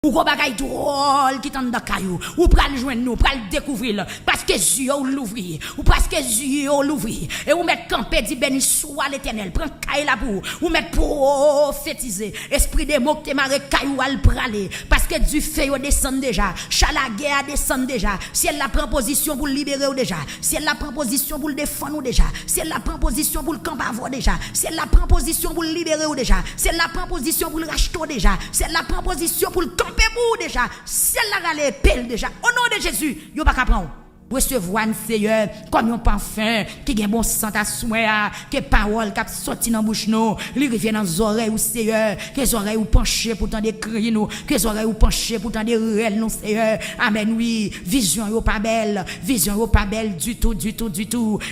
Ou qu'on bagaille drôle qui t'en dans caillou, ou pral joindre nous, pral découvrir parce que yeux ou l'ouvrir, ou parce que yeux ou l'ouvrir et ou mettre camper dit béni soit l'Éternel, prend caille là pour ou mettre prophétiser, esprit des mots que t'es maré caillou al praler parce que du feu descend déjà, chalagué a descend déjà, si elle la prend position pour libérer ou déjà, si elle la prend position pour le défendre ou déjà, si elle la prend position pour le camp avoir déjà, si elle la prend position pour le libérer ou déjà, si elle la prend position pour le racheter déjà, si elle la prend position pour le camper pour déjà, si elle la râle pelle déjà, au nom de Jésus, yo pas prendre. Recevoir un Seigneur comme un parfum qui a bon sang à soin, que parole qui sorti dans bouche nous, lui revient dans les oreilles ou Seigneur, que les oreilles ou pencher pour tendre cri nous, que les oreilles ou pencher pour tendre réel nous Seigneur. Amen oui, vision yo pas belle du tout.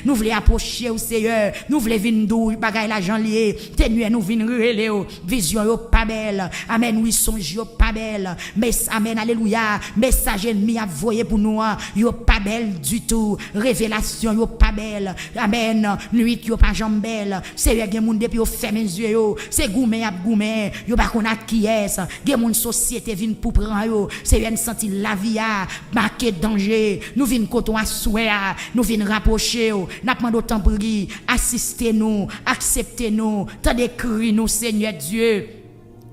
Nous voulons approcher au Seigneur, nous voulons venir d'où bagaille l'argent lié, tenue nous venir relé vision yo pas belle. Amen oui, songe yo pas belle. Mais amen alléluia, message ennemi a voyé pour nous yo pas belle du tout, révélation yo pas belle, amen, nuit yo pas jambe belle, c'est gen moun depuis yo ferme yeux yo, c'est goumen ap goumen, yo pas connait qui est, gen moun société vinn pour prendre yo, c'est vinn senti la vie a marqué danger, nous vinn koton a souhait, nous vinn rapprocher yo, n'a demande temps pour assister nous, accepter nous, tande cri nous Seigneur Dieu.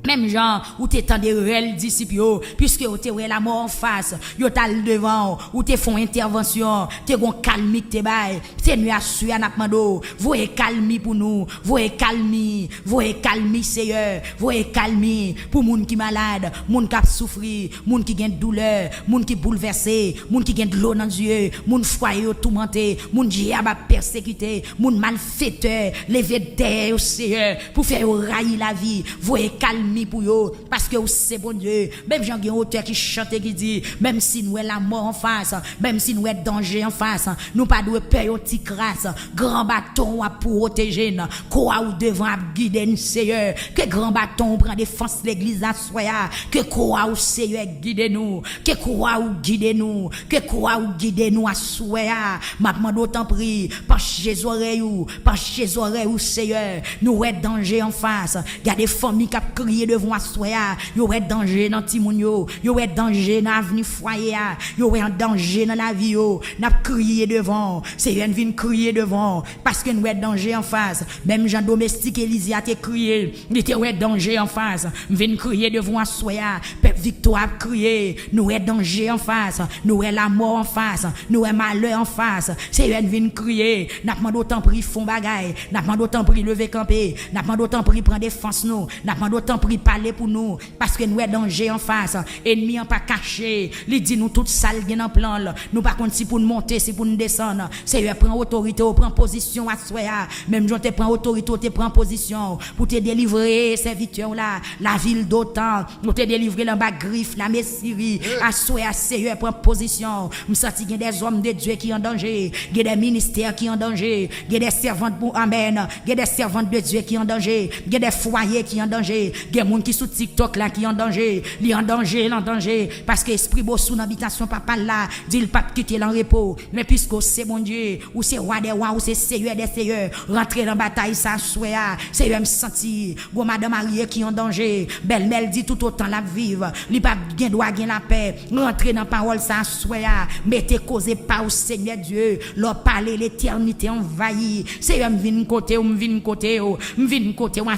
Même gens où t'es tant de réels disciples puisque vous t'es la mort en face yo t'al devant ou t'es font intervention t'es gon calmi t'es bail c'est nuit à suer n'a mando voyez calmi pour nous voyez calmi Seigneur voyez calmi pour moun qui malade moun qui souffrir moun qui gagne douleur moun qui bouleversé moun qui gagne de l'eau dans yeux moun foyer tourmenté moun diable persécuté moun malfaiteur lever terre Seigneur pour faire railler la vie voyez calmi pour yo parce que c'est bon Dieu même gens qui auteur qui chante qui dit même si nous est la mort en face même si nous est danger en face nous pas doit peur au petit crasse grand bâton à protéger quoi ou devant guider Seigneur que grand bâton prend défense l'église à soya que quoi ou Seigneur guider nous que quoi ou guider nous que quoi ou guider nous à soya m'a demande autant prie penche les oreilles ou Seigneur nous est danger en face il y a des familles qui crié devant soya yo est danger dans ti moun yo est danger dans avenir foyer yo est en danger dans la vie yo n'a crié devant c'est vinn crier devant parce que nous est danger en face même Jean domestique Élisée a crié il était ouais danger en face vinn crier devant soya peuple victoire crier nous est danger en face nous est la mort en face nous est malheur en face c'est vinn crier n'a demande autant pris fond bagaille n'a demande autant pris lever camper n'a demande autant pris prendre défense nous n'a demande autant pris parler pour nous parce que nous est danger en face ennemi en pas caché il dit nous toute salle gen en plan nous pas compte si pour nous monter si pour nous descendre c'est lui prend autorité ou prend position à soya même j'on te prend autorité ou te prend position pour te délivrer serviteur là la ville d'OTAN nous te délivrer là bas griffe la Messie à soya Seigneur prend position me senti gen des hommes de Dieu qui en danger gen des ministères qui en danger gen des servantes pour amen gen des servantes de Dieu qui en danger gen des foyers qui en danger gen moun qui sous TikTok là qui en danger parce que esprit beau sous l'habitation papa là dit le pape quitter en repos mais puisque c'est bon Dieu ou c'est roi des rois ou c'est seigneur des seigneurs rentrer dans bataille ça souhait c'est même senti go madame Marie qui en danger belle-mère dit tout autant la vivre li pas gain droit gain la paix rentrer dans parole ça souhait mettez causer pas au Seigneur Dieu leur parler l'éternité envahie c'est même vinn côté ou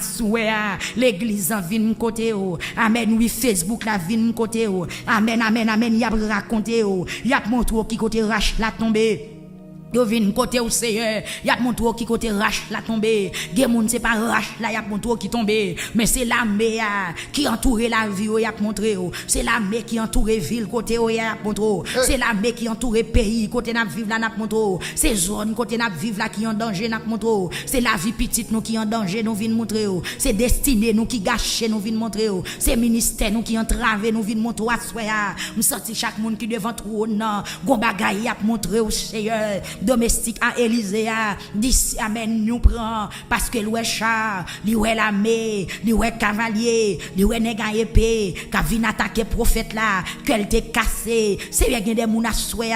souhait l'église en vinn côté amen oui Facebook la vinn côté amen y a raconté y a montré qui côté rache la tomber yo vinn côté au Seigneur y a montré qui côté rache la tomber gen moun c'est pas rache là y a montré qui tomber mais c'est l'armée qui entoure la vie y a montré c'est l'armée qui entoure ville côté y a montré c'est l'armée qui entoure pays côté n'a vivre là n'a montré c'est zone côté n'a vivre là qui en danger n'a montré c'est la vie petite nous qui en danger nous vinn montrer c'est destinée nous qui gâcher nous vinn montrer c'est ministère nous qui entraver nous vinn montrer à soya me senti chaque monde qui devant trône gon bagaille y a montré au Seigneur domestique à Élysée, d'ici, amen, nous prend, parce que l'oué char, l'oué l'armée, l'oué cavalier, l'oué nègre épée, qu'a vient attaquer prophète là, qu'elle t'est cassé, c'est bien des moun à souhait,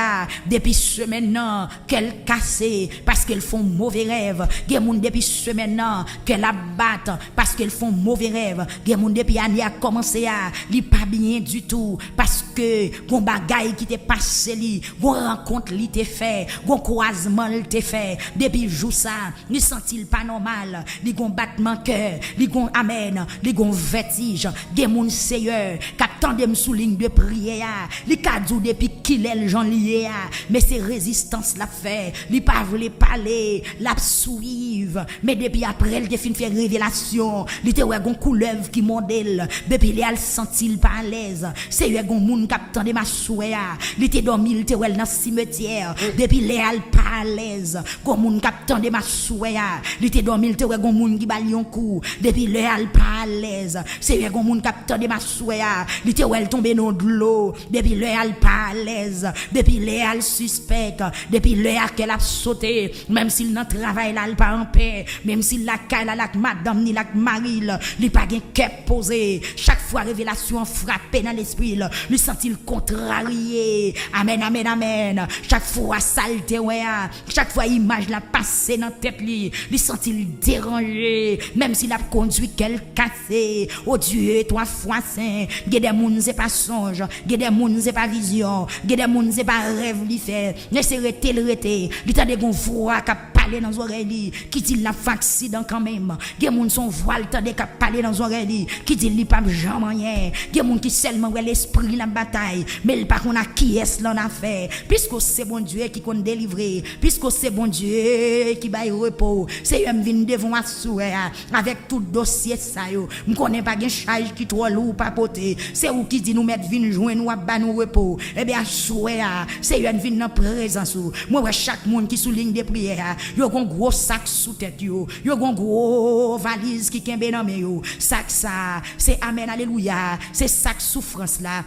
depuis ce maintenant, qu'elle cassé, parce qu'elles font mauvais rêve, des moun depuis ce maintenant, qu'elle abatte, parce qu'elles font mauvais rêve, des moun depuis année a commencé à, li pas bien du tout, parce que, gon bagaille qui t'est passé li, gon rencontre li t'est fait, gon croisement li t'est fait, depuis jour ça, ni senti pas normal, li gon battement cœur, li gon amen, li gon vertige, des moun seigneur, qu'attendem sous ligne de prière, li kadou depuis qu'il est j'en lié, mais c'est résistance la fait, li pas voulait parler, la suivre, mais depuis après elle te fin fait révélation, li te ouais gon couleuvre qui modèle, depuis li al senti pas à l'aise, c'est ouais gon moun captant de ma souhait, li te dormi li te ouais dans cimetière, depuis li al pas à l'aise, gon moun captant de ma souhait, li te dormi li te ouais gon moun qui balion coup, depuis li al pas à l'aise, c'est ouais gon moun captant de ma souhait, li te ouais tomber dans de l'eau, depuis li al pas à l'aise, depuis li al suspect, depuis li a qu'elle a sauté, même s'il n'en travaille là pas en paix, même s'il la caille là la madame ni la maril, li pas gen kep posé, chaque fois révélation frappé dans l'esprit, lui sent-il contrarié, amen amen amen, chaque fois saleté ouais, chaque fois image la passé dans tête lui sent-il dérangé, même s'il a conduit quel cassé, oh Dieu toi foi saint, gè des moun c'est pas songe, gè des moun c'est pas vision, gè des moun c'est pas rêve li fait, ne c'est rete le rete, li tande gon voix qui parler dans oreilles qui dit la accident quand même, gè moun son voile tande qui parler dans oreilles qui dit li pas jamais rien, gè moun qui seulement ouais l'esprit la bataille, mais il pas qu'on a qui est l'en a fait, puisque c'est bon Dieu qui compte délivrer, puisque c'est bon Dieu qui baille repos, c'est eux vinn devant assurer avec tout dossier ça yo, me connais pas gen charge qui trop lourd pas porter, c'est ou qui dit nous mettre vinn joindre nous ba nous repos, et bien assurer c'est eux vinn dans présence moi ouais chaque monde qui souligne des prières, yo gon gros sac sous tête yo gon gros valise qui kembe dans main yo, sac ça c'est amen alléluia, c'est sac souffrance là,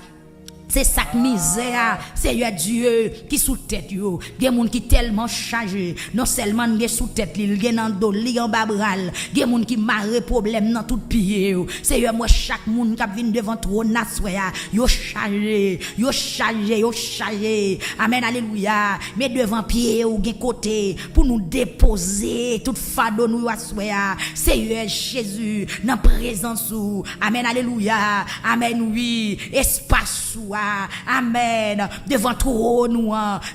c'est sac misère, c'est Dieu qui sous tête yo, des monde qui tellement chargé, non seulement gen sous tête li, gen dans dos li en babral, des monde qui marre problème dans tout pied yo, c'est moi chaque monde qui vinn devant trône nassoya, yo chargé, amen alléluia, mais devant pied ou gen côté pour nous déposer tout fardeau nous assoya, c'est Jésus dans présence ou, amen alléluia, amen oui, espace ou amen, devant trône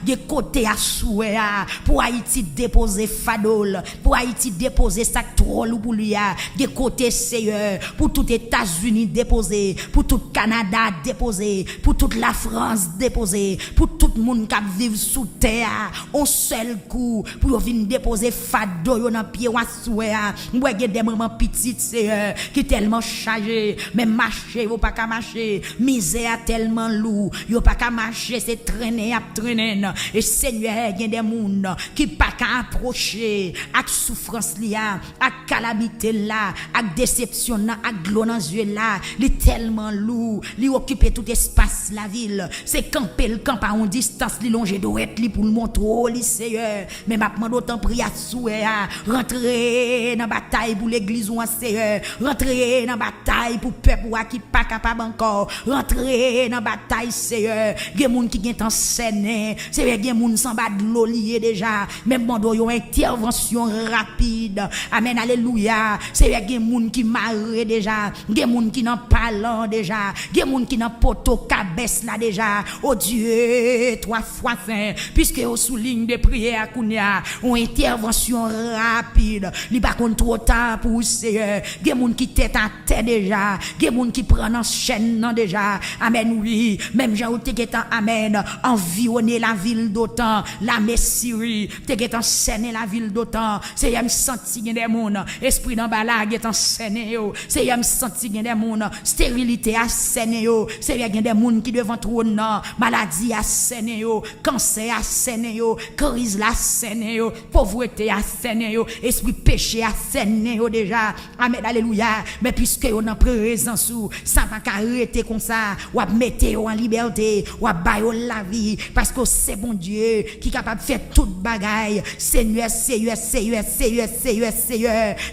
de côté à souhait pour Haïti déposer fadol, pour Haïti déposer sac trône pour lui, de côté Seigneur, pour tout États-Unis déposer, pour tout Canada déposer, pour toute la France déposer, pour tout le monde qui vit sous terre, un seul coup, pour venir déposer fadol dans pied ou souhait, moi j'ai des moments petits Seigneur qui tellement chargé, mais marcher ou pas qu'à marcher, misère tellement lourd, yo pas qu'à marcher, c'est traîner à traîner, et Seigneur y a des moun qui pas qu'à approcher avec souffrance là, avec calamité là, avec déception là, avec gloire dans yeux là, li tellement lourd, li occuper tout espace la ville, c'est camper le camp à une distance li longer doit li pour le montrer li Seigneur, mais m'a demande autant prier souhait rentrer dans bataille pour l'église ou Seigneur, rentrer dans bataille pour peuple qui pas capable encore, rentrer dans bataille Seigneur, gen moun qui gen en scène, c'est gen moun sans bas de l'eau lié déjà, même bon do yon intervention rapide, amen alléluia, c'est gen moun qui marre déjà, gen moun qui n'en parlant déjà, gen moun qui n'en poto cabesse là déjà, oh Dieu, trois fois saint, puisque au souligne de prière kounya, on intervention rapide, li pas kon trop temps pour Seigneur, gen moun qui tête à tête déjà, gen moun qui prend en chaîne déjà, amen oui, même Jean te getan amen, environner la ville d'Otan, la Messie, te getan scène la ville d'Otan, c'est yam senti gen des moun, esprit dans bala getan scène yo, c'est yam senti gen des moun, stérilité à scène yo, c'est gen des moun qui devant trône nan, maladie à scène yo, cancer à scène yo, crise la scène yo, pauvreté à scène yo, esprit péché à scène yo déjà, amen alléluia, mais puisque on en présence ou ça va arrêter comme ça, ou mettre en liberté, ou bailler la vie, parce que c'est bon Dieu qui est capable de faire toute bagaille. Seigneur,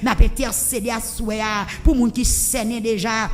n'a pas intercédé à souhait pour moun qui saigne déjà.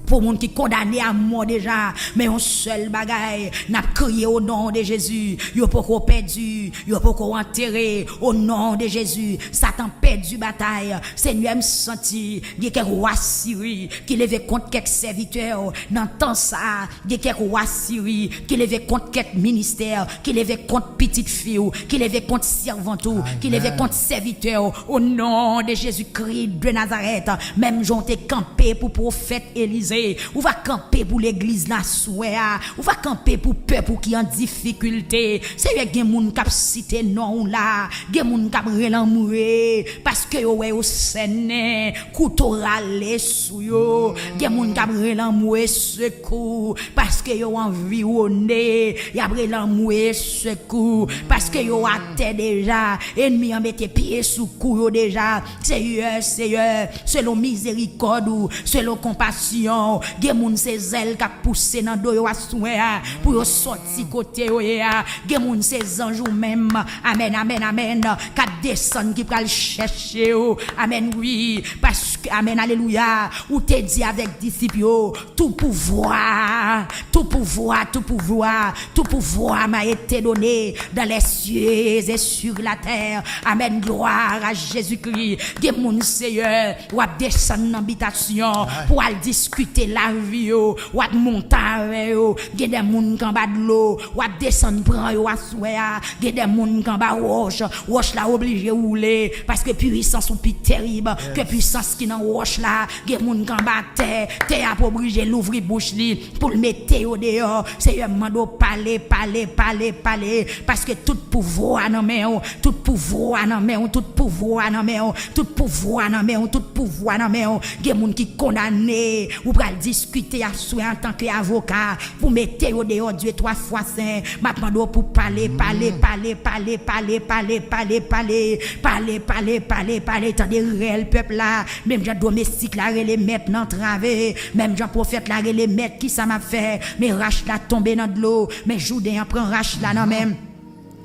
Pour moun qui condamné à mort déjà, mais un seul bagaille, n'a crié au nom de Jésus, yo poko perdu, yo poko enterré au nom de Jésus. Satan perdu bataille. Seigneur me senti, il y a roi Syrie qui levait contre quelques serviteurs dans temps ça, il y a roi Syrie qui levait contre quelques ministères, qui levait contre petite fille, qui levait contre servante, qui levait contre serviteurs au nom de Jésus-Christ de Nazareth. Même j'ont été campé pour prophète Élisée. Ou va camper pour l'église la souhait, ou va camper pour peuple qui en difficulté. C'est gen moun k'ap cité non là, gen moun k'ap relanmoué parce que yo ouais au sene couteau râler sou yo, gen moun k'ap relanmoué secours parce que yo environné, y a relanmoué secours parce que yo à terre déjà, ennemi en mette pied sous cou yo déjà. Seigneur, selon miséricorde ou selon compassion, gen moun se zèl ka poussé dans do yo asoué pour yo sorti côté yo ya, gen moun se ange ou même amen ka descend qui pral chercher yo, amen oui, parce que amen alléluia, ou te dit avec disciples tout pouvoir m'a été donné dans les cieux et sur la terre, amen, gloire à Jésus-Christ. Gen moun Seigneur ou descend dans habitation pour aller discuter la vie ou monter avec yo, gen des moun kan ba de l'eau ou descendre prend yo asoué, gen des moun kan ba roche la obligé rouler parce que puissance ou plus terrible que puissance qui dans roche là, gen moun kan ba terre a obligé l'ouvrir bouche li pour le mettre au dehors. Seigneur mando parler parce que tout pouvoir dans main, tout pouvoir dans main, gen moun qui condamné ou pral discuter à soi en tant qu'avocat pour mettre au dehors Dieu 3 fois saint. Maintenant pour parler tant des réels peuple là, même gens domestique là les mettre dans travé, même gens prophète là les mettre qui ça m'a fait, mais rache là tomber dans de l'eau, mais Jourdain prend rache là non même.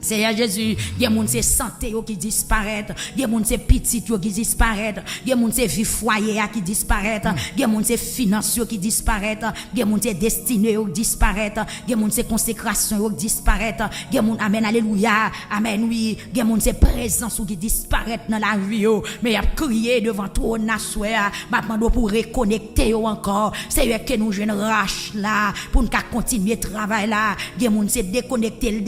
Seigneur Jésus, il y a moun se santé qui disparaît, il y a moun se petit qui disparaît, il y a moun se vie foyer qui disparaît, il y a moun se finance qui disparaît, il y a moun se destiné qui disparaît, il y a moun se consécration qui disparaît, il y a moun amen alléluia, amen oui, il y a moun se présence qui disparaît dans la vie, mais il a crié devant toi nasoué, maintenant pour reconnecter encore, c'est que nous jeunes rache là pour nous continuer travail là, il y a moun se déconnecter,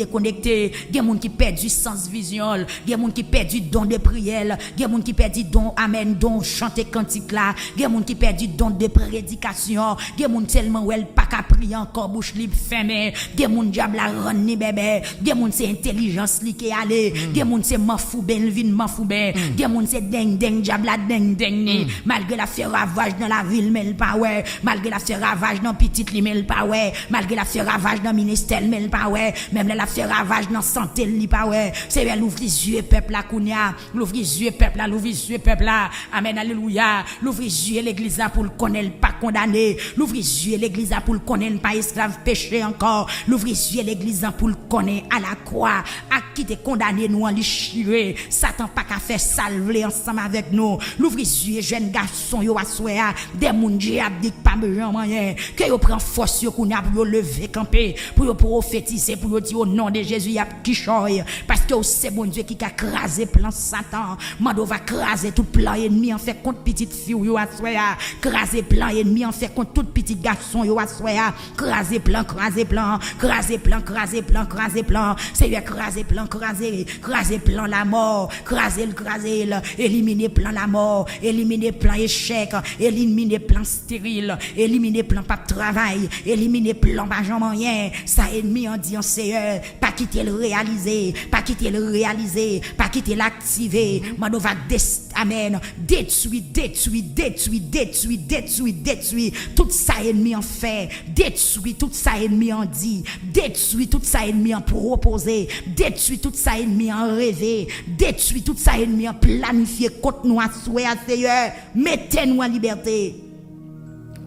moun qui perdu sens vision, gen moun qui perdu don de prière, gen moun qui perdu don amen, don chanter cantique là, gen moun qui perdu don de prédication, gen moun tellement ou elle pas ka prier encore bouche libre fermée, gen moun diable la rend ni bébé, gen moun c'est intelligence li qui aller, gen moun c'est mafou ben vin mafou ben, gen moun c'est deng diable la deng ni, malgré la fait ravage dans la ville mais pas ouais, malgré la fait ravage dans petite li mais pas ouais, malgré la fait ravage dans ministère mais pas ouais, même la fait ravage dans santé li pas ouais, c'est l'ouvre les yeux peuple là kounya, l'ouvre les yeux peuple là, amen alléluia, l'ouvre les yeux l'église là pour le connaître pas condamné, l'ouvre les yeux l'église là pour le connaître pas esclave péché encore, l'ouvre les yeux l'église là pour le connaître à la croix, à qui t'es condamné nous en li chiré, Satan pas qu'à faire salver ensemble avec nous, l'ouvre les yeux jeunes garçons yo assoya, des moun diable dit pas besoin moyen, que yo prend force yo kounya pour lever camper, pour yo prophétiser, pour yo dire au nom de Jésus y a qui parce que c'est bon Dieu qui a crasé plan Satan, mando va craser tout plan ennemi en fait contre petite fille yo assoya, craser plan ennemi en fait contre tout petit garçon yo assoya, craser plan c'est craser plan la mort, craser éliminer plan la mort, éliminer plan échec, éliminer plan stérile, éliminer plan pas de travail, éliminer plan pas moyen, ça ennemi en dit en Seigneur pas quitter le réaliser, pas quitter l'activer, mano va amen, détruit tout ça ennemi en fait, détruit tout ça ennemi en dit, détruit tout ça ennemi en proposé, détruit tout ça ennemi en rêvé, détruit tout ça ennemi en planifié contre nous à souhait Seigneur, mettez-nous en liberté.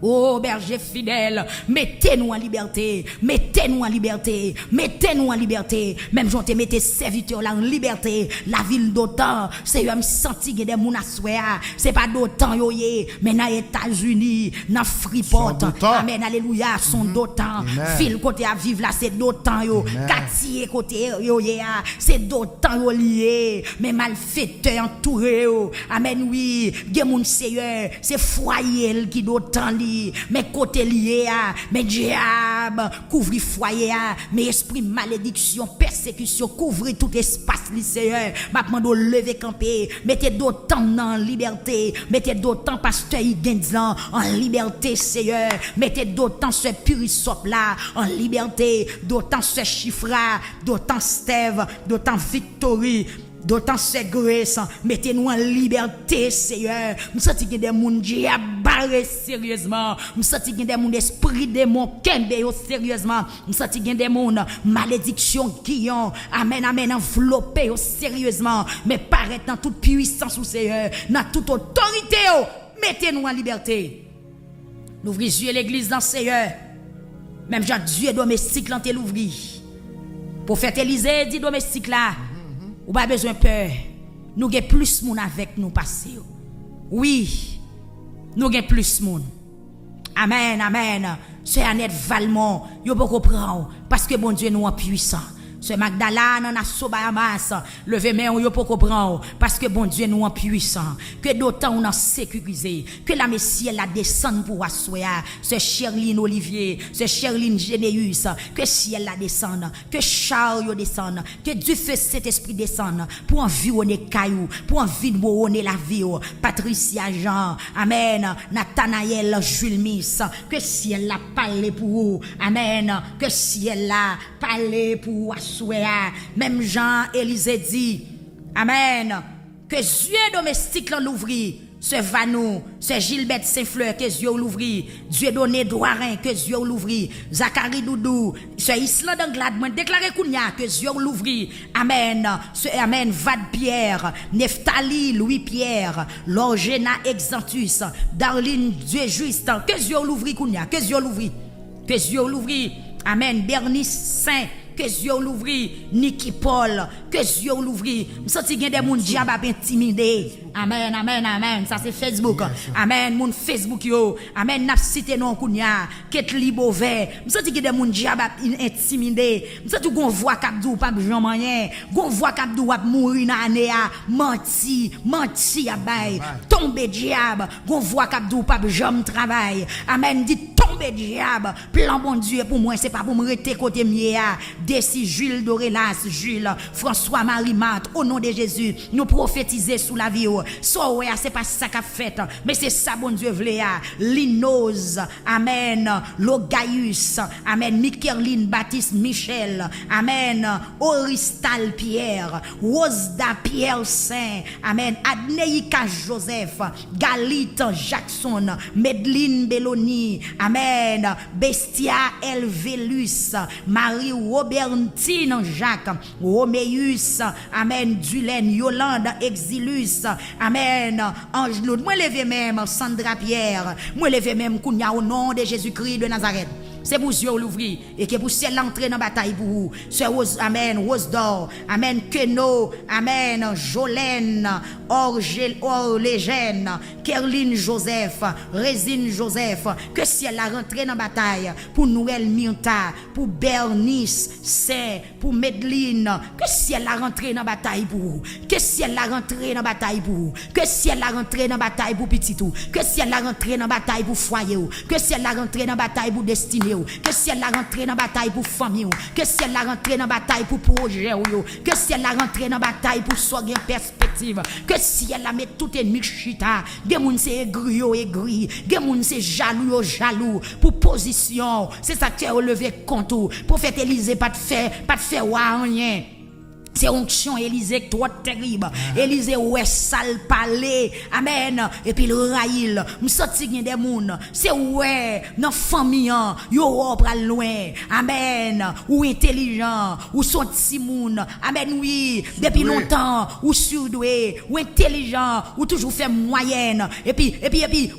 Oh berger fidèle, mettez-nous en liberté, mettez-nous en liberté, mettez-nous en liberté. Même j'en te mettez serviteurs là en liberté. La ville d'OTAN, c'est un senti que des moun assoya, c'est pas d'OTAN yoye, mais dans les États-Unis, dans Freeport. Amen, alléluia, son d'OTAN. Fil côté à vivre là, c'est d'OTAN yo. Quartier côté yoye, c'est d'OTAN yo lié, mais malfaiteur entouré yo. Amen, oui, gen moun seigneur, c'est foyer qui d'OTAN li. Mais côté lié mais diable couvrir foyer mais esprit malédiction persécution couvrir tout espace lycéen m'a demandé lever camper mettez d'autant en liberté mettez d'autant pasteur Igendzan en liberté Seigneur mettez d'autant ce purisop là en liberté d'autant ce chiffra d'autant Steve d'autant Victory d'autant c'est grâce, mettez-nous en liberté, Seigneur. Nous sentons qu'il y a des gens qui barré sérieusement. Nous sentons qu'il y a des gens esprit démon kembe sérieusement. Nous sentons qu'il y a des gens malédiction qui ont amen amen enveloppé sérieusement. Mais paraît dans toute puissance au Seigneur, dans toute autorité, mettez-nous en liberté. Nous ouvrons l'église dans le Seigneur. Même Jean Dieu domestique l'ont l'ouvrir. Prophète Élisée dit domestique là. Ou pas besoin de peur. Nous avons plus de monde avec nous passer. Oui, nous avons plus de monde. Amen, amen. C'est Annette Valmont, vous pouvez comprendre. Parce que bon Dieu nous est puissant. Ce Magdala nan a sobayamas, levez main ou yo pour comprendre parce que bon Dieu nous en puissant, que d'autant on en sécurisé, que la Messie la descend pour assoya, ce Cherline Olivier, ce Cherline Généus, que ciel la descend, que Charles yo descend, que Dieu fait cet esprit descend pour environner caillou, pour environner la vie, Patricia Jean, amen, Nathanaël Jules Miss, que ciel la parler pour vous, amen, que ciel la parler pour même Jean-Élisée dit, amen, que Dieu domestique l'ouvrit, ce Vanou, ce Gilbert Saint-Fleur, que Dieu l'ouvrit, Dieu donné Douarin, que Dieu l'ouvrit, Zachary Doudou, ce Island Anglade, moi déclaré Kounia, que Dieu l'ouvrit, amen, ce amen, Vad Pierre, Neftali, Louis Pierre, Lorgena Exantus, Darline Dieu juste, que Dieu l'ouvrit Kounia, que Dieu l'ouvrit, que Dieu l'ouvrit, amen, Bernice Saint, que Dieu l'ouvrit, Niki Paul, que Dieu l'ouvrit. Nous sentons qu'il y a des gens diable intimidés. Amen, amen, amen. Ça c'est Facebook. Amen, mon Facebook yo. Amen, n'a cité non kounya, Ketli Beauvais. Nous sentons qu'il y a des gens diable intimidés. Nous sentons qu'on voit Kabdou pas Jean Moyen, qu'on voit Kabdou va mourir dans année a, menti à bail, tomber diable, qu'on voit Kabdou pas Jean travail. Amen, dit tomber diable. Plan bon Dieu pour moi, c'est pas pour me rester côté mia. Desi Jules Dorelas, Jules, François Marie Mat, au nom de Jésus, nous prophétiser sous la vie. So, ouais, c'est pas ça qu'a fait, mais c'est ça, bon Dieu, vléa. Linos, amen. Logaius, amen. Micheline Baptiste Michel, amen. Oristal Pierre, Rosda Pierre Saint, amen. Adneika Joseph, Galit Jackson, Medline Belloni, amen. Bestia Elvelus, Marie Robertine Jacques, Roméus, amen, Dulaine, Yolande, Exilus, amen, Ange-Loud, moi levé même, Sandra Pierre, moi levé même, Kounia, au nom de Jésus-Christ de Nazareth. C'est pour Dieu l'ouvrir et que pour celle l'entrer dans la bataille pour vous. C'est Rose, amen, Rose d'or, amen, Keno, amen, Jolène, Orlégène, Kerline Joseph, Résine Joseph, que si elle a rentré dans la bataille pour Noël Minta, pour Bernice, Saint, pour Medline, que si elle a rentré dans la bataille pour vous, que si elle a rentré dans la bataille pour vous, que si elle a rentré dans la bataille pour Petitou, que si elle a rentré dans la bataille pour foyer, que si elle a rentré dans la bataille pour destinée, que si elle a rentré dans la bataille pour famille, que si elle a rentré dans la bataille pour projet, que si elle a rentré dans la bataille pour soigner perspective, que si elle a mis tout ennemi chita, des moun c'est aigri, des moun c'est jaloux, pour position, c'est ça qui a relevé compte, prophète Élisée pas de faire rien. C'est onction Élisée trop terrible. Élisée ouais sale parler. Amen. Et puis le raïl, me senti des moun. C'est ouais dans famille yo pral loin. Amen. Ou intelligent, ou son petit moun. Amen oui, depuis longtemps ou surdoué, ou intelligent, ou toujours fait moyenne. Et puis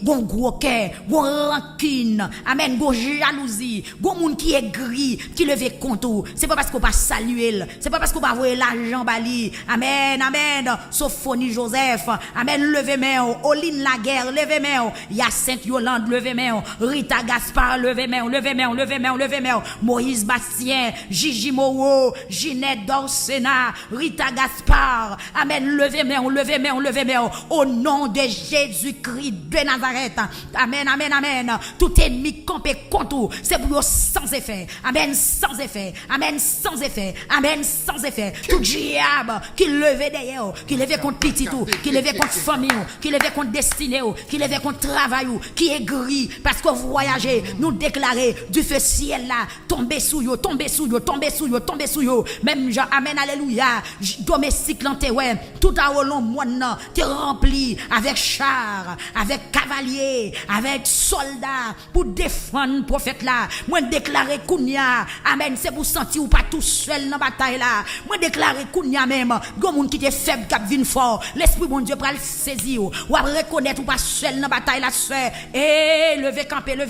gon gros cœur, gon rancune. Amen, gon jalousie, gon moun qui est gris, qui leve compte. C'est pas parce qu'on pas saluer, c'est pas parce qu'on pas voir l'argent bali. Amen, amen. Sophonie Joseph. Amen, levez main. Oline Laguerre, levez main. Hyacinthe Yolande, levez main. Rita Gaspard, levez main, levez main, levez main, levez main. Moïse Bastien, Gigi Moreau, Ginette Dorsena, Rita Gaspard. Amen, levez main, levez main, levez main. Au nom de Jésus-Christ de Nazareth. Amen, amen, amen. Tout ennemi campé contre, c'est pour eux sans effet. Amen, sans effet. Amen, sans effet. Amen, sans effet. Tout diable qui levait derrière, qui levait contre petit tout, qui levait contre famille, qui levait contre destinée, qui levait contre travail, qui est gris parce que vous voyagez, nous déclarer du feu ciel là, tomber sous yo, tomber sous yo, tomber sous yo, tomber sous yo. Même Jean, amen, alléluia. Domestique lanté, ouais, tout à long moine, t'es rempli avec char, avec cavalier, avec soldats pour défendre prophète là. Moi déclarer Kounia, amen, c'est pour sentir ou pas tout seul dans la bataille là. Moi déclarer Kounia même, gon moun qui te faible cap vinn fort, l'esprit bon Dieu pral saisir ou reconnaître ou pas seul dans la bataille là sœur. Et levez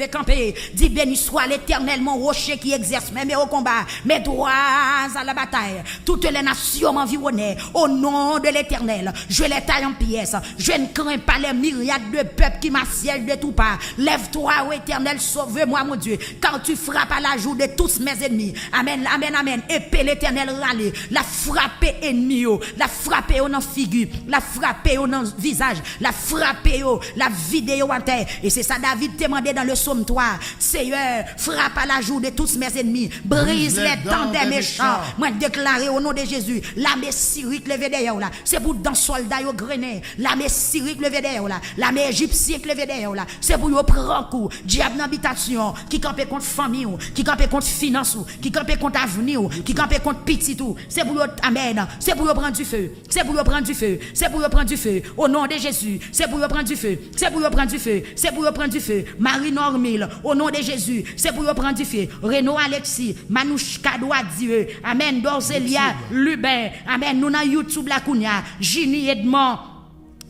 camper, dit béni soit l'Éternel mon rocher qui exerce mes au combat, mes droits à la bataille. Toutes les nations m'environnaient au nom de l'Éternel. Je les taille en pièces. Je ne crains pas les myriades de peuples qui m'assiègent de tout part. Lève-toi, ô Éternel, sauve-moi, mon Dieu, quand tu frappes à la joue de tous mes ennemis. Amen, amen, amen. Épée l'Éternel râler, la frapper ennemi, la frapper dans figure, la frapper dans visage, la frapper, la vider en terre. Et c'est ça David demandait dans le psaume 3. Seigneur, frappe à la joue de tous mes ennemis, brise les dents des méchants. Moi déclarer au nom de Jésus, l'armée syrique levée derrière là, c'est pour dans soldats yo grené, l'armée syrique levée derrière là, l'armée égyptienne levée derrière là, c'est pour yo prendre coup, diable d'habitation, qui campe contre famille, qui campe contre finance, qui campe contre avenir, qui campe contre petit tout, c'est pour yo amen, c'est pour yo prendre du feu, c'est pour yo prendre du feu, c'est pour yo prendre du feu, au nom de Jésus, c'est pour yo prendre du feu, c'est pour yo prendre du feu, c'est pour yo prendre du feu, Marie Normille, au nom de Jésus, c'est pour yo prendre du feu, Renaud Alexis, Manouchka Dieu, amen, Dorzelia, Lubin, amen, nous dans YouTube la Kounia, Ginny Edmond,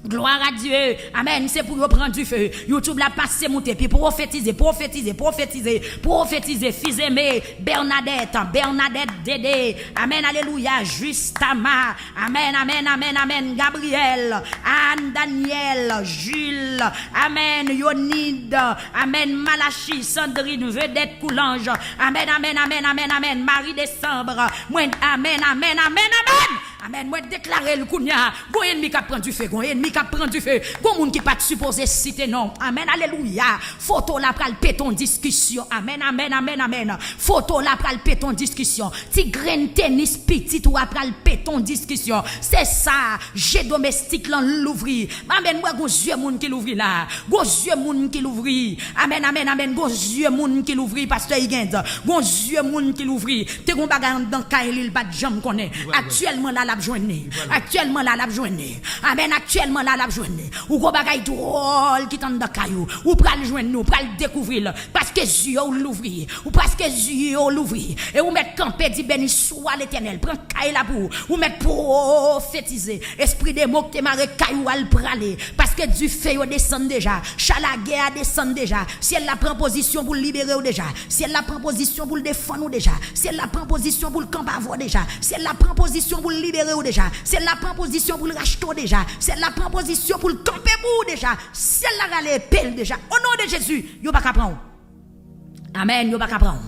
gloire à Dieu. Amen. C'est pour prendre du feu. YouTube l'a passé monter. Puis prophétiser. Fils aimé. Bernadette Dédé. Amen. Alléluia. Justama. Amen. Gabriel. Anne Daniel. Jules. Amen. Yonide. Amen. Malachi. Sandrine. Vedette Coulange. Amen. Marie Décembre. Amen. Amen. Moi déclarer le kounya. Gon ennemi qui prend du feu. Gon moun qui pas supposé citer non. Amen. Alléluia. Photo la pral péton discussion. Amen. Photo la pral péton discussion. Ti grain tennis petit ou pral péton discussion. C'est ça. J'ai domestique lan l'ouvri. Amen. Moi gon yeux moun qui l'ouvri là. Gon yeux moun qui l'ouvri. Amen. Gon yeux moun qui l'ouvri pasteur Higuens. Gon yeux moun qui l'ouvri. Te gon bagay dans Kailil pas de jam connaît. Actuellement là l'a joindre. Amen. Actuellement là l'a joindre. Ou go bagay drôle qui t'en dans caillou. Ou pral joindre nous, pral découvrir parce que yeux ou l'ouvrir. Ou parce que yeux ou l'ouvrir. Et ou mettre camper dit béni soit l'Éternel. Prend caille là pour ou mettre prophétiser. Esprit des mots que maré caillou al praler parce que du feu descend déjà. Chalagé a descend déjà. Si elle la prend position pour libérer ou déjà. Si elle la prend position pour défendre ou déjà. Si elle la prend position pour le camp avoir déjà. Si elle la prend position pour libérer ou déjà. Si elle la prend position pour le racheter déjà. Si elle la prend position pour le camper pour déjà. Si elle la râle pelle déjà. Au nom de Jésus, yo pas qu'à prendre. Amen, yo pas qu'à prendre.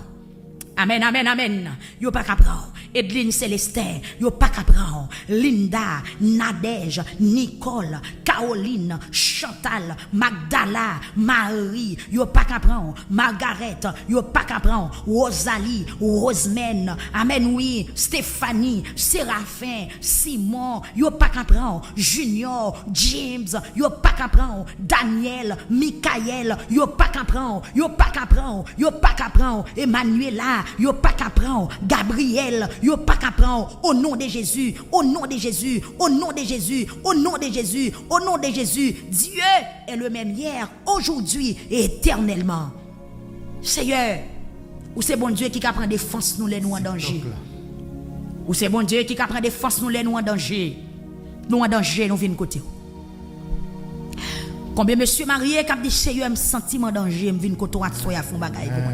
Amen. Yo pas qu'à prendre. Edline Célestin, yo pas qu'à prendre. Linda, Nadège, Nicole, Caroline, Chantal, Magdala, Marie, yo pas qu'à prendre. Margaret, yo pas qu'à prendre. Rosalie, Rosemène, amen oui, Stéphanie, Séraphin, Simon, yo pas qu'à prendre. Junior, James, yo pas qu'à prendre. Daniel, Michael, yo pas qu'à prendre. Emmanuela, yo pas qu'à prendre. Gabriel, yo pas qu'à prendre au nom de Jésus, au nom de Jésus, au nom de Jésus, au nom de Jésus, au nom de Jésus. Dieu est le même hier, aujourd'hui et éternellement. Seigneur, ou c'est bon Dieu qui prend défense nous les nous en danger. Ou c'est bon Dieu qui prend défense nous les nous en danger. Nous en danger, nous venons côté. Combien monsieur marié qui a dit Seigneur, me sentiment en danger, me vinn côté à soya font bagaille pour moi.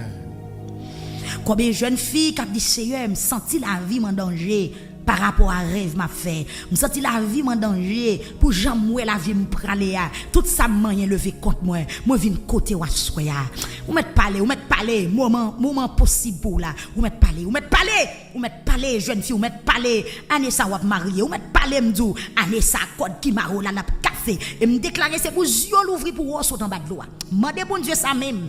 Combien jeune fille qui a dit Seigneur, me senti la vie en danger par rapport à rêve m'a fait. Me senti la vie en danger pour jamais la vie me praler. Tout ça m'a levé contre moi. Moi vinn côté à soya. Ou mettre parler, moment possible pour là. Ou mettre parler, jeune fille, ou mettre parler, année ça ou marié, ou mettre parler m'dou, année ça code qui m'a roulé la café et me déclarer c'est pour yeux l'ouvrir pour vous sauter en bas de l'eau. Mandez bon Dieu ça même.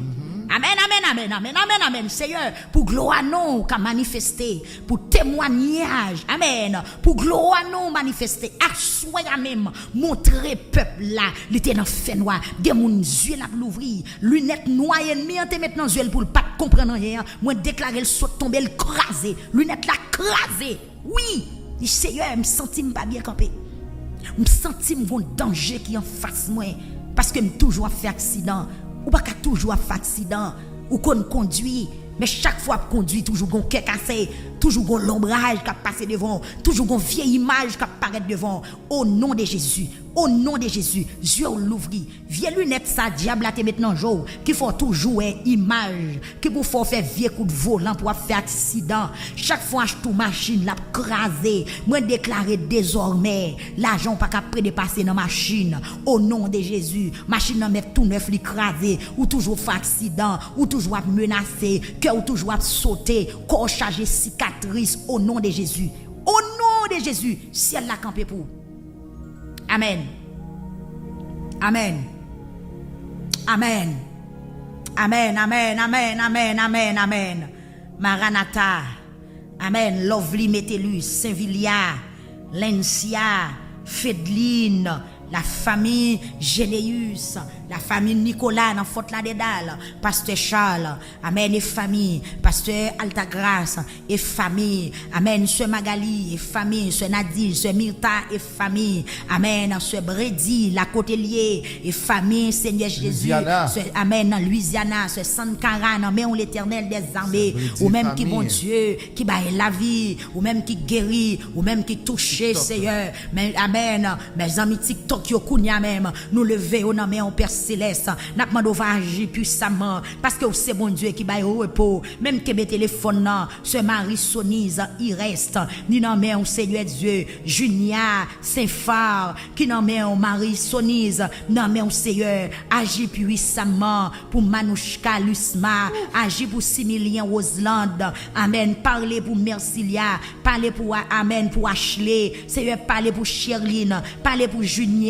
Amen. Seigneur, pour gloire non qu'a manifester, pour témoignage. Amen. Pour gloire non manifester. Assoya même montrer peuple là, il était dans fait noir, des moun yeux la l'ouvrir, lunettes noires ennemi en te mettre dans yeux pour pas comprendre rien. Moi déclarer le saute tomber le craser, lunettes la craser. Oui, dit Seigneur, me senti pas bien campé. Me senti mon danger qui en face moi parce que me toujours fait accident. Ou pas toujours fait accident ou qu'on conduit mais chaque fois qu'on conduit toujours gon cœur cassé, toujours gon l'ombrage qui passe devant, toujours gon vieille image qui apparaît devant. Au nom de Jésus, au nom de Jésus, Dieu l'ouvrit. Vieille lunette ça diable là te maintenant jour qui faut toujours une image qui pour faire vieux coup de volant pour faire accident. Chaque fois je tout machine l'a craser. Moi déclarer désormais l'argent pas capable dépasser dans machine. Au nom de Jésus, machine nan mettre tout neuf li craser ou toujours faire accident ou toujours menacer, ou toujours sauter, corps chargé cicatrice au nom de Jésus. Au nom de Jésus, ciel l'a campé pour. Amen. Amen. Amen. Amen. Amen. Amen. Amen. Amen. Amen. Maranatha. Amen. Lovely Métellus, Saint-Vilia, Lencia, Fedline, la famille Généus, la famille Nicolas dans Fort la Dédale, pasteur Charles, amen, et famille, pasteur Altagrace, et famille, amen, sœur Magali, et famille, sœur Nadine, sœur Myrta, et famille, amen, sœur Brady, la Côtelier, et famille, Seigneur Jésus, amen, Louisiana, sœur Sankaran, amen, l'Éternel des armées, ou même qui bon Dieu, qui baille la vie, ou même qui guérit, ou même qui touche, Seigneur, amen, mes amis TikTok, yo kounya même, nous lever au nom en Père Céleste, n'a pas demandé va agir puissamment parce que c'est bon Dieu qui baille au repos, même que mes téléphones là, ce Marie Sonise, il reste, ni non mais au Seigneur Dieu, Junia, Saint-Phare, qui non mais au Marie Sonise, non mais au Seigneur, agit puissamment pour Manouchka Lusma, agit pour Similien Roseland, amen, parlez pour Mercilia, parlez pour amen pour Ashley, Seigneur parlez pour Sherline, parlez pour Junia,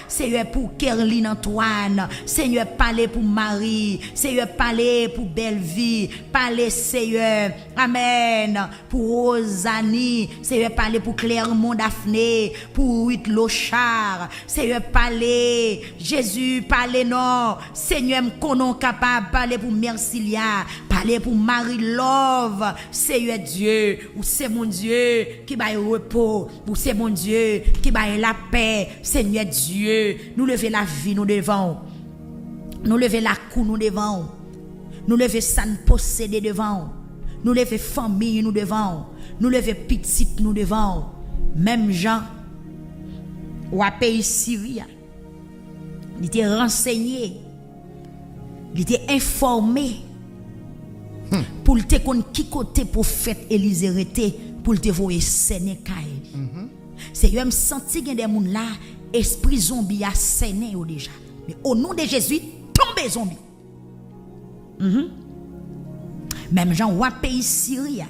Seigneur pour Kerline Antoine, Seigneur parlez pour Marie, Seigneur parlez pour Belleville, parlez Seigneur, amen, pour Rosani, Seigneur parlez pour Clermont Daphné, pour Huit Lochard, Seigneur parlez, Jésus parlez non, Seigneur m'konon capable, parlez pour Mercilia, parlez pour Marie Love, Seigneur Dieu, ou c'est mon Dieu qui baille repos, ou c'est mon Dieu qui baille la paix, Seigneur Dieu, nous lever la vie nous devant. Nous lever la cou nous devant. Nous lever ça nous posséder devant. Nous lever famille nous devant. Nous lever petite nous devant. Même Jean ou à pays Syrie. Il était renseigné. Il était informé. Pour te connaître qui côté prophète Élisée était pour te voir Sénécaï. C'est yo me senti gen des moun là esprit zombie a séné déjà. Mais au nom de Jésus, tombez zombie. Même Jean ou pays Syrie,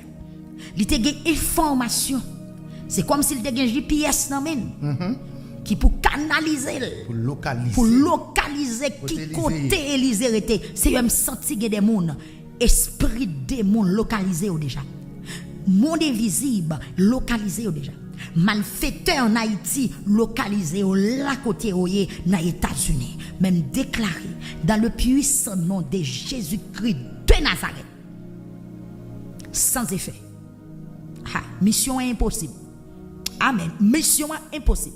il te gen information. C'est comme s'il te gen GPS nan men. Qui pour canaliser, pour localiser qui côté Élisée était. C'est yo me senti gen des moun esprit démon localisé déjà. Monde invisible localisé déjà. Malfaiteur en Haïti localisé au la côté dans les États-Unis, même déclaré dans le puissant nom de Jésus-Christ de Nazareth, sans effet. mission impossible. Amen. Mission impossible.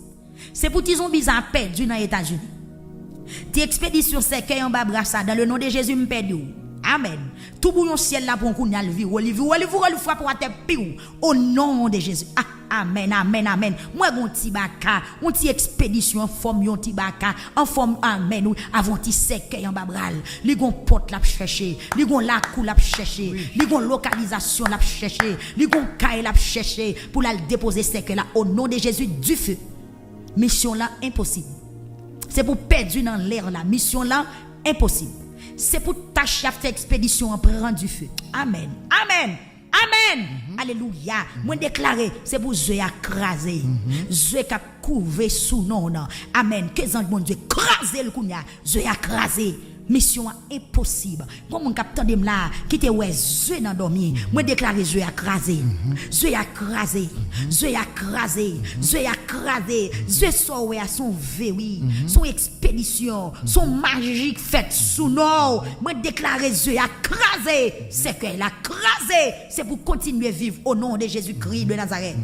C'est pour qu'ils ont bizarre perdu dans les États-Unis. Tes expéditions cercueil en bas brassa dans le nom de Jésus me perdu. Amen. Tout bouillon ciel là pour qu'on y a le vie. Le frappe pour terre pire au nom de Jésus. Amen, amen, amen. Moi gon ti baka, on ti expédition en forme yon ti baka, en forme amen ou avant ti cercueil en bas bral. Li gon porte la chercher, li gon la kou la chercher, li gon localisation la chercher, li gon kay la chercher pour la déposer cercueil là au nom de Jésus du feu. Mission là impossible. C'est pour perdre dans l'air la mission là impossible. C'est pour tâcher à faire expédition en prendre du feu. Amen. Amen. Amen. Alléluia. Moi déclarer c'est pour Dieu écraser. Dieu qui a couvert sous nom. Amen. Que les anges bon Dieu écraser le kounya. Dieu écraser. Mission impossible. Comme mon capitaine de là qui te ouais Dieu dans dormir. Moi déclarer Dieu écraser. Dieu écraser. Dieu écraser. Dieu écraser. Dieu sauver à son verri, son expédition, son magique fait sous nous. Moi déclarer Dieu écraser. C'est que l'a écraser, c'est pour continuer à vivre au nom de Jésus-Christ de Nazareth.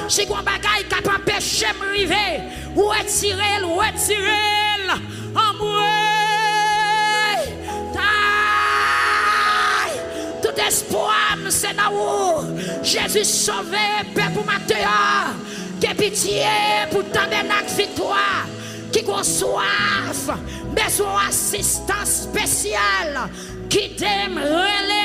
Si on bagaille qui peut empêcher me river, ou retirer, en moi. Tout espoir, c'est dans vous. Jésus sauvé, Père pour Mathéa. Que pitié pour tant de victoire. Qui ont soif, besoin d'assistance spéciale. Qui t'aime, relève.